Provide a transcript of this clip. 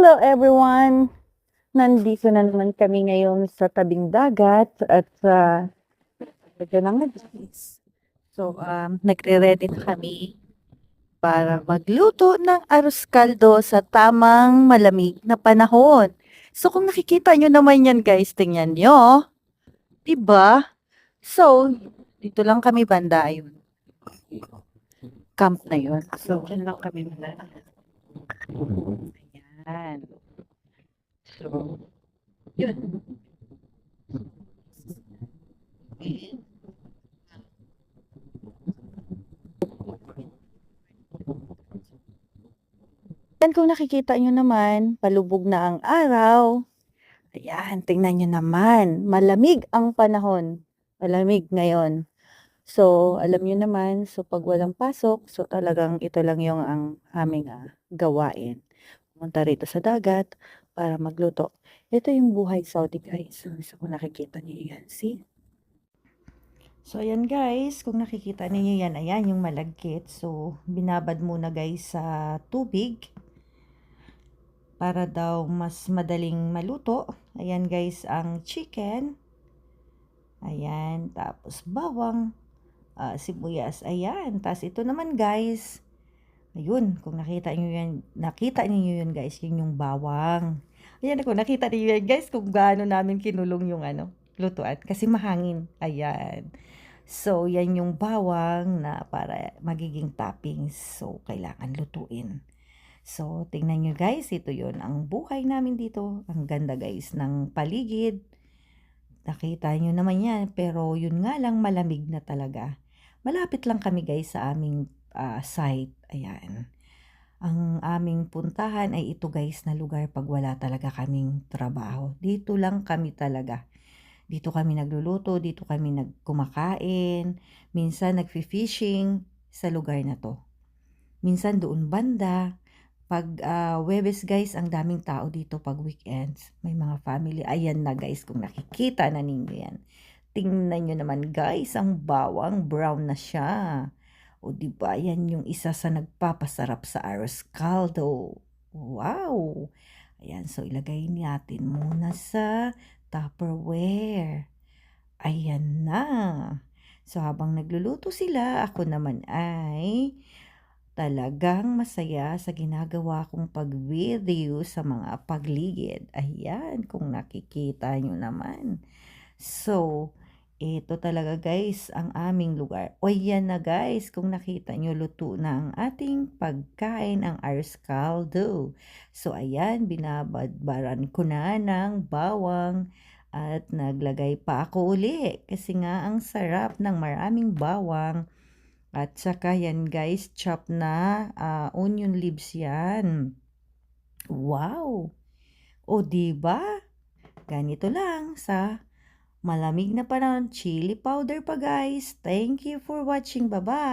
Hello everyone! Nandito na naman kami ngayon sa tabing dagat at ito na nga guys. So, nagre-ready na kami para magluto ng arroz caldo sa tamang malamig na panahon. So, kung nakikita nyo naman yan guys, tingnan nyo. Diba? So, dito lang kami banda yun. Camp na yun. So, dyan lang kami banda. Ayan. So, yun. Yan kung nakikita nyo naman, palubog na ang araw. Ayan, tingnan nyo naman. Malamig ang panahon. Malamig ngayon. So, alam nyo naman, so pag walang pasok, so talagang ito lang yung ang aming gawain. Pumunta rito sa dagat para magluto. Ito yung buhay Saudi guys. So, kung nakikita nyo yan, see? So, ayan guys, kung nakikita ninyo yan, ayan yung malagkit. So, binabad muna guys sa tubig para daw mas madaling maluto. Ayan guys, ang chicken. Ayan, tapos bawang, sibuyas. Ayan, tapos ito naman guys. Ayun, kung nakita niyo yun guys, yun yung bawang. Ayan, kung nakita niyo yan guys, kung gaano namin kinulong yung lutuan. Kasi mahangin. Ayan. So, yan yung bawang na para magiging toppings. So, kailangan lutuin. So, tingnan nyo guys, ito yon ang buhay namin dito. Ang ganda guys ng paligid. Nakita nyo naman yan, pero yun nga lang malamig na talaga. Malapit lang kami guys sa aming site. Ayan. Ang aming puntahan ay ito guys na lugar pag wala talaga kaming trabaho. Dito lang kami talaga. Dito kami nagluluto, dito kami nagkumakain. Minsan nagfi-fishing sa lugar na to. Minsan doon banda. Pag Webes guys, ang daming tao dito pag weekends. May mga family. Ayan na guys, kung nakikita na ninyo yan. Tingnan nyo naman guys, ang bawang brown na siya. O diba, yan yung isa sa nagpapasarap sa arroz caldo. Wow! Ayan, so ilagay natin muna sa Tupperware. Ayan na. So habang nagluluto sila, ako naman ay talagang masaya sa ginagawa kong pag-video sa mga pagligid. Ayan, kung nakikita nyo naman. So, ito talaga guys, ang aming lugar. O yan na guys, kung nakita nyo, luto na ang ating pagkain, ang arroz caldo. So, ayan, binabadbaran ko na ng bawang at naglagay pa ako uli. Kasi nga, ang sarap ng maraming bawang. At saka yan guys, chop na onion leaves yan. Wow! O diba? Ganito lang sa malamig na panahon. Chili powder pa guys. Thank you for watching. Bye-bye!